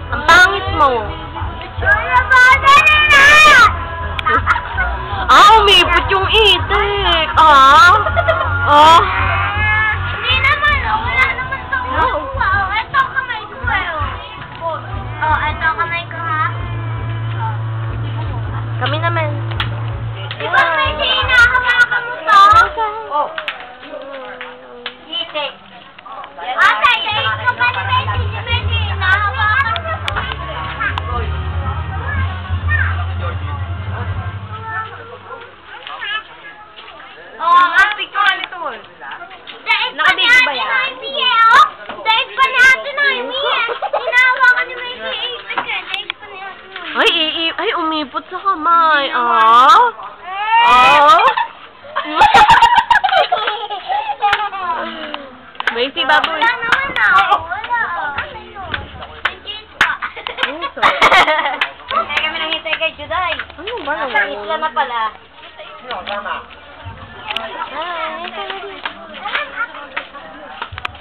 Ang pangit mo. Umipot yung itik. Hindi naman, wala naman ito. Ito kamay ko ito kamay ko ha. Kami naman. Di ba may hinahawakan mo to? Itik. Ate, ito ka pa ni Messi. Si Messi, hinahawakan mo to. Picture nito. Nakabigyo ba yan? Daig pa natin na Mia. Hinahawakan ni Messi. Daig pa natin. Ay, umipot sa kamay. Messi, baboy. Wala naman wala. May jeans pa. Kaya kami nangitay kay Juday. Ano ba? Nasa isla na pala. Ah,